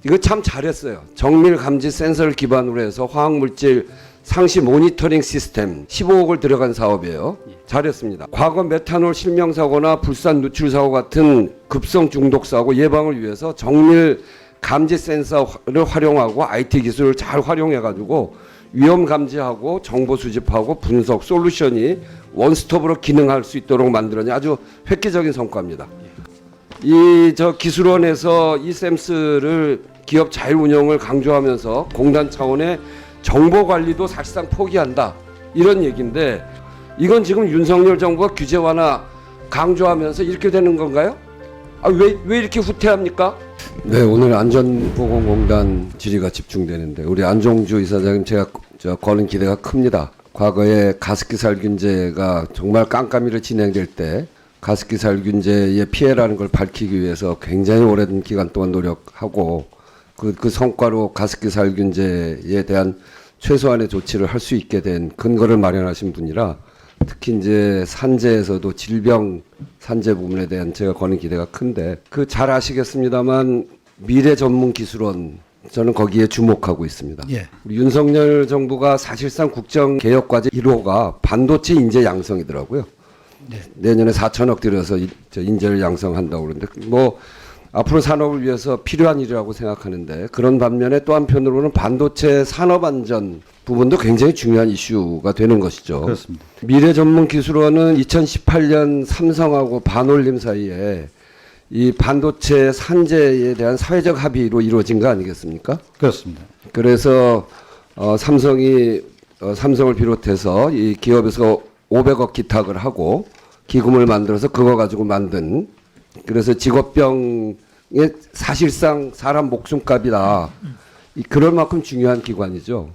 이거 참 잘했어요. 정밀 감지 센서를 기반으로 해서 화학물질 상시 모니터링 시스템 15억을 들어간 사업이에요. 잘했습니다. 과거 메탄올 실명사고나 불산 누출 사고 같은 급성 중독 사고 예방을 위해서 정밀 감지 센서를 활용하고 IT 기술을 잘 활용해 가지고 위험 감지하고 정보 수집하고 분석 솔루션이 원스톱으로 기능할 수 있도록 만들어낸 아주 획기적인 성과입니다. 이 기술원에서 이 샘스를 기업 자율 운영을 강조하면서 공단 차원의 정보 관리도 사실상 포기한다 이런 얘기인데 이건 지금 윤석열 정부가 규제 완화 강조하면서 이렇게 되는 건가요? 왜 이렇게 후퇴합니까? 네, 오늘 안전보건공단 질의가 집중되는데 우리 안종주 이사장님 제가 거는 기대가 큽니다. 과거에 가습기 살균제가 정말 깜깜이로 진행될 때 가습기 살균제의 피해라는 걸 밝히기 위해서 굉장히 오랜 기간 동안 노력하고 그 성과로 가습기 살균제에 대한 최소한의 조치를 할 수 있게 된 근거를 마련하신 분이라 특히 이제 산재에서도 질병 산재 부분에 대한 제가 거는 기대가 큰데 잘 아시겠습니다만 미래 전문 기술원 저는 거기에 주목하고 있습니다. 예. 우리 윤석열 정부가 사실상 국정 개혁 과제 1호가 반도체 인재 양성이더라고요. 네. 내년에 4천억 들여서 인재를 양성한다고 그러는데 뭐 앞으로 산업을 위해서 필요한 일이라고 생각하는데 그런 반면에 또 한편으로는 반도체 산업 안전 부분도 굉장히 중요한 이슈가 되는 것이죠. 그렇습니다. 미래전문기술원은 2018년 삼성하고 반올림 사이에 이 반도체 산재에 대한 사회적 합의로 이루어진 거 아니겠습니까? 그렇습니다. 그래서 삼성을 비롯해서 이 기업에서 500억 기탁을 하고 기금을 만들어서 그거 가지고 만든 그래서 직업병에 사실상 사람 목숨값이다. 그럴 만큼 중요한 기관이죠.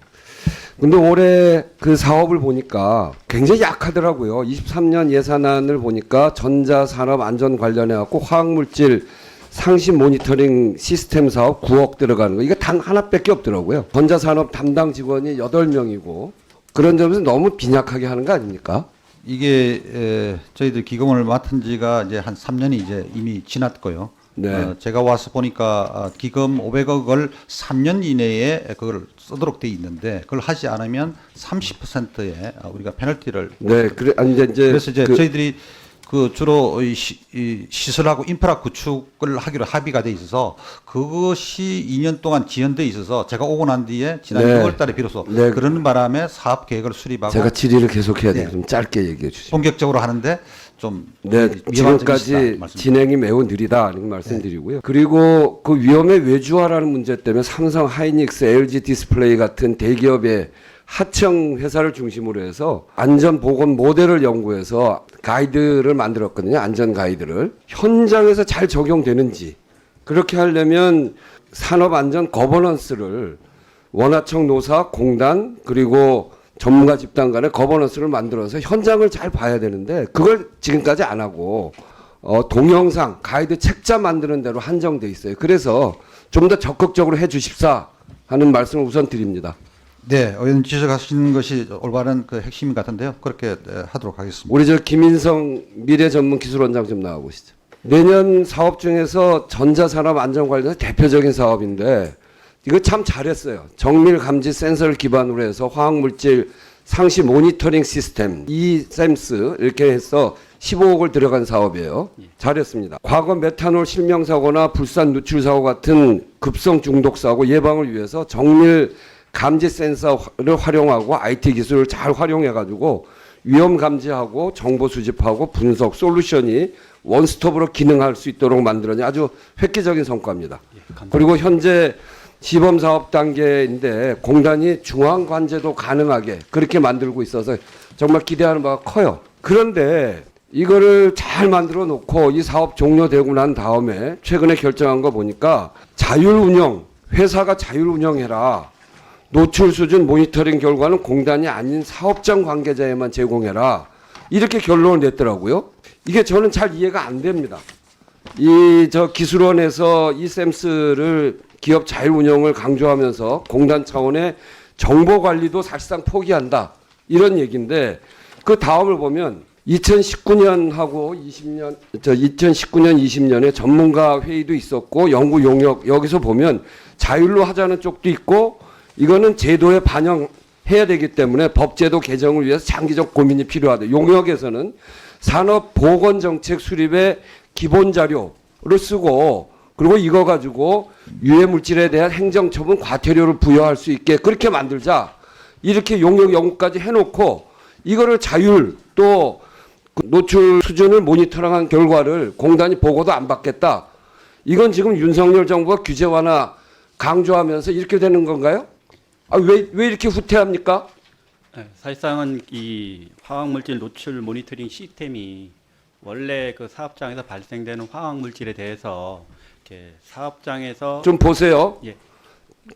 근데 올해 그 사업을 보니까 굉장히 약하더라고요. 23년 예산안을 보니까 전자산업 안전 관련해 갖고 화학물질 상시 모니터링 시스템 사업 9억 들어가는 거. 이거 단 하나밖에 없더라고요. 전자산업 담당 직원이 8명이고 그런 점에서 너무 빈약하게 하는 거 아닙니까? 이게 저희들 기금을 맡은 지가 이제 한 3년이 이제 이미 지났고요. 네. 제가 와서 보니까 기금 500억을 3년 이내에 그걸 쓰도록 돼 있는데 그걸 하지 않으면 30%의 우리가 페널티를 네, 그래서 이제 저희들이 주로 이 시설하고 인프라 구축을 하기로 합의가 돼 있어서 그것이 2년 동안 지연돼 있어서 제가 오고 난 뒤에 지난 네. 6월달에 비로소 네. 그런 바람에 사업 계획을 수립하고 제가 질의를 계속해야 돼요. 네. 좀 짧게 얘기해 주시죠. 본격적으로 하는데 좀 네, 지금까지 진행이 매우 느리다 이런 말씀드리고요. 그리고 그 위험의 외주화라는 문제 때문에 삼성, 하이닉스, LG 디스플레이 같은 대기업의 하청 회사를 중심으로 해서 안전 보건 모델을 연구해서 가이드를 만들었거든요. 안전 가이드를 현장에서 잘 적용되는지 그렇게 하려면 산업 안전 거버넌스를 원하청 노사, 공단 그리고 전문가 집단 간의 거버넌스를 만들어서 현장을 잘 봐야 되는데 그걸 지금까지 안 하고 동영상 가이드 책자 만드는 대로 한정돼 있어요. 그래서 좀 더 적극적으로 해 주십사 하는 말씀을 우선 드립니다. 네, 의원 지적하시는 것이 올바른 그 핵심 같은데요. 그렇게 하도록 하겠습니다. 우리 김인성 미래전문기술원장 좀 나와 보시죠. 내년 사업 중에서 전자산업 안전 관련해서 대표적인 사업인데 이거 참 잘했어요. 정밀 감지 센서를 기반으로 해서 화학물질 상시 모니터링 시스템 샘스 이렇게 해서 15억을 들어간 사업이에요. 잘했습니다. 과거 메탄올 실명사고나 불산 누출 사고 같은 급성 중독 사고 예방을 위해서 정밀 감지 센서를 활용하고 IT 기술을 잘 활용해 가지고 위험 감지하고 정보 수집하고 분석 솔루션이 원스톱으로 기능할 수 있도록 만들어낸 아주 획기적인 성과입니다. 그리고 현재 시범 사업 단계인데 공단이 중앙 관제도 가능하게 그렇게 만들고 있어서 정말 기대하는 바가 커요. 그런데 이거를 잘 만들어 놓고 이 사업 종료되고 난 다음에 최근에 결정한 거 보니까 자율 운영, 회사가 자율 운영해라. 노출 수준 모니터링 결과는 공단이 아닌 사업장 관계자에만 제공해라. 이렇게 결론을 냈더라고요. 이게 저는 잘 이해가 안 됩니다. 기술원에서 이 샘스를 기업 자율 운영을 강조하면서 공단 차원의 정보 관리도 사실상 포기한다. 이런 얘기인데 그 다음을 보면 2019년하고 2019년 20년에 전문가 회의도 있었고 연구 용역 여기서 보면 자율로 하자는 쪽도 있고 이거는 제도에 반영해야 되기 때문에 법제도 개정을 위해서 장기적 고민이 필요하다. 용역에서는 산업보건정책 수립의 기본 자료를 쓰고 그리고 이거 가지고 유해 물질에 대한 행정처분 과태료를 부여할 수 있게 그렇게 만들자. 이렇게 용역 연구까지 해놓고 이거를 자율 또 노출 수준을 모니터링한 결과를 공단이 보고도 안 받겠다. 이건 지금 윤석열 정부가 규제 완화 강조하면서 이렇게 되는 건가요? 왜 이렇게 후퇴합니까? 네, 사실상은 이 화학물질 노출 모니터링 시스템이 원래 그 사업장에서 발생되는 화학물질에 대해서 이렇게 사업장에서 좀 보세요. 예.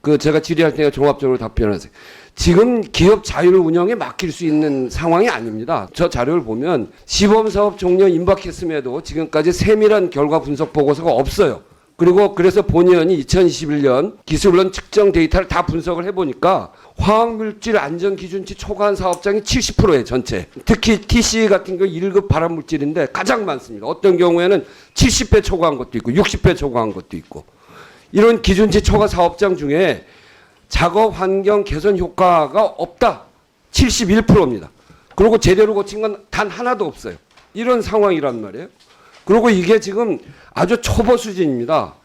그 제가 질의할 테니까 종합적으로 답변하세요. 지금 기업 자율 운영에 맡길 수 있는 상황이 아닙니다. 저 자료를 보면 시범사업 종료 임박했음에도 지금까지 세밀한 결과 분석 보고서가 없어요. 그리고 그래서 본의원이 2021년 기술론 측정 데이터를 다 분석을 해보니까 화학물질 안전기준치 초과한 사업장이 70%예요, 전체. 특히 TC 같은 경우 1급 발암물질인데 가장 많습니다. 어떤 경우에는 70배 초과한 것도 있고 60배 초과한 것도 있고. 이런 기준치 초과 사업장 중에 작업 환경 개선 효과가 없다. 71%입니다. 그리고 제대로 고친 건 단 하나도 없어요. 이런 상황이란 말이에요. 그리고 이게 지금 아주 초보 수준입니다.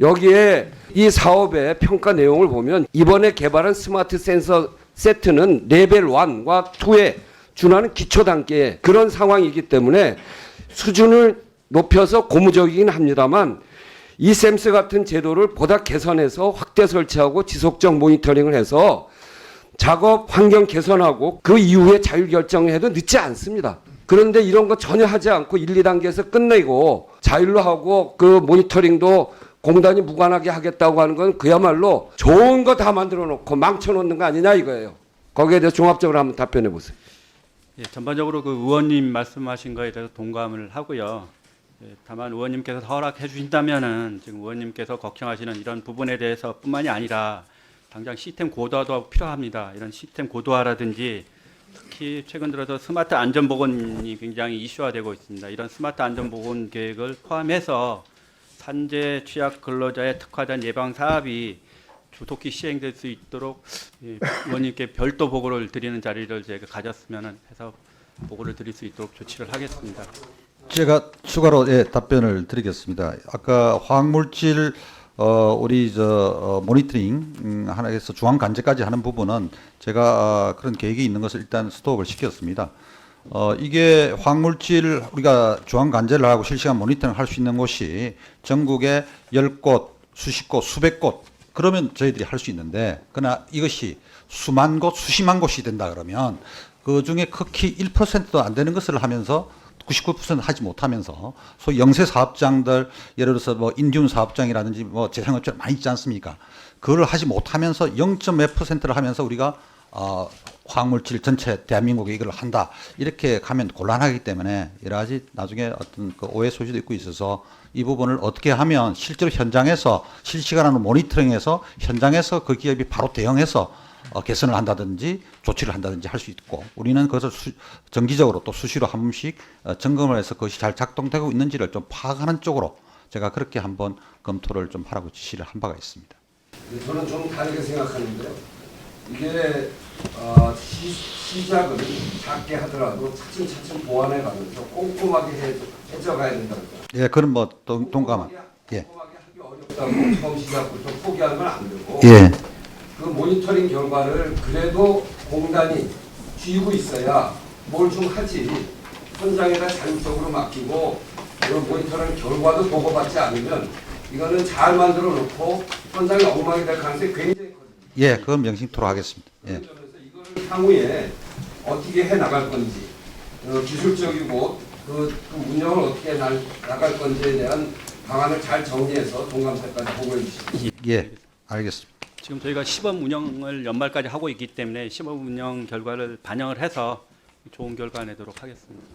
여기에 이 사업의 평가 내용을 보면 이번에 개발한 스마트 센서 세트는 레벨 1과 2에 준하는 기초 단계의 그런 상황이기 때문에 수준을 높여서 고무적이긴 합니다만 이 샘스 같은 제도를 보다 개선해서 확대 설치하고 지속적 모니터링을 해서 작업 환경 개선하고 그 이후에 자율 결정해도 늦지 않습니다. 그런데 이런 거 전혀 하지 않고 1, 2단계에서 끝내고 자율로 하고 그 모니터링도 공단이 무관하게 하겠다고 하는 건 그야말로 좋은 거 다 만들어 놓고 망쳐 놓는 거 아니냐 이거예요. 거기에 대해서 종합적으로 한번 답변해 보세요. 예, 전반적으로 그 의원님 말씀하신 거에 대해서 동감을 하고요. 예, 다만 의원님께서 허락해 주신다면은 지금 의원님께서 걱정하시는 이런 부분에 대해서뿐만이 아니라 당장 시스템 고도화도 필요합니다. 이런 시스템 고도화라든지 특히 최근 들어서 스마트 안전보건이 굉장히 이슈화되고 있습니다. 이런 스마트 안전보건 계획을 포함해서 산재 취약 근로자의 특화된 예방 사업이 조속히 시행될 수 있도록 의원님께 별도 보고를 드리는 자리를 제가 가졌으면 해서 보고를 드릴 수 있도록 조치를 하겠습니다. 제가 추가로 답변을 드리겠습니다. 아까 화학물질 우리 모니터링 하나에서 중앙 관제까지 하는 부분은 제가 그런 계획이 있는 것을 일단 스톱을 시켰습니다. 이게 화학물질 우리가 중앙 관제를 하고 실시간 모니터링을 할 수 있는 곳이 전국에 10곳, 수십 곳, 수백 곳 그러면 저희들이 할 수 있는데 그러나 이것이 수만 곳, 수십만 곳이 된다 그러면 그 중에 극히 1%도 안 되는 것을 하면서 99% 하지 못하면서 소위 영세 사업장들 예를 들어서 뭐 인디움 사업장이라든지 뭐 재생업체 많이 있지 않습니까? 그걸 하지 못하면서 0.몇 %를 하면서 우리가 화학물질 전체 대한민국에 이걸 한다 이렇게 가면 곤란하기 때문에 여러 가지 나중에 어떤 그 오해 소지도 있고 있어서 이 부분을 어떻게 하면 실제로 현장에서 실시간으로 모니터링해서 현장에서 그 기업이 바로 대응해서 개선을 한다든지 조치를 한다든지 할 수 있고 우리는 그것을 정기적으로 또 수시로 한 번씩 점검을 해서 그것이 잘 작동되고 있는지를 좀 파악하는 쪽으로 제가 그렇게 한번 검토를 좀 하라고 지시를 한 바가 있습니다. 저는 좀 다르게 생각하는데요. 이게 시작은 작게 하더라도 차츰차츰 보완해가면서 꼼꼼하게 해져가야 된다는 거예요. 예, 그런 뭐 동감한. 예. 꼼꼼하게 하기 어렵다고 처음 시작부터 포기하는 건 안 되고 예. 그 모니터링 결과를 그래도 공단이 쥐고 있어야 뭘 좀 하지. 현장에다 자율적으로 맡기고 그 모니터링 결과도 보고받지 않으면 이거는 잘 만들어 놓고 현장이 엉망이 될 가능성이 굉장히 커요. 예, 그건 명심토록 하겠습니다. 예. 그런 점에서 이거를 향후에 어떻게 해 나갈 건지 기술적이고 그 운영을 어떻게 나갈 건지에 대한 방안을 잘 정리해서 동감사까지 보고해 주시기 바랍니다. 예, 알겠습니다. 지금 저희가 시범 운영을 연말까지 하고 있기 때문에 시범 운영 결과를 반영을 해서 좋은 결과 내도록 하겠습니다.